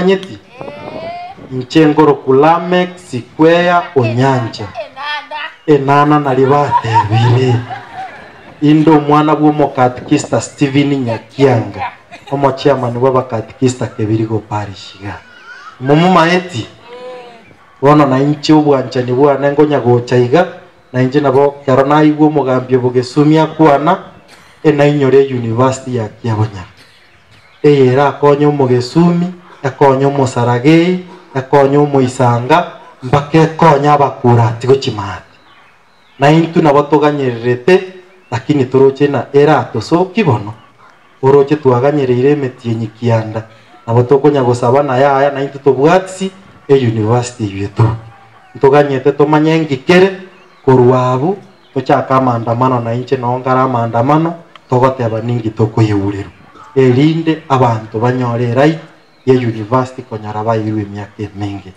manyeti incengoro kulame sikwea onyanja enana nalibate bile indo mwana bwo katikista Steven Nyakianga omo chairman wa katikista kebirigo parishiga mumu maeti wono na inchi obwanchani bwana ngonya gochaiga na inchi nabo karona igwo mugambye bugesumia kwana enainyore university ya Kiabonya eyera konyo mugesumi akonyo musaragei akonyo muisanga mbake konya abakura tigo chimati na intu nabo tuganyererete lakini turoche na era toso kibono uroche tuaganyerere metie Kianda nabo tokonya gosaba na yaya na intu tobwatsi university yetu tuganyete tomanyengi kere kurwabu tochaka maandamano na inche nongara maandamano togoteba ningi tokoyurero elinde abantu banyore right ye university konyara bayirwe myaka mingi.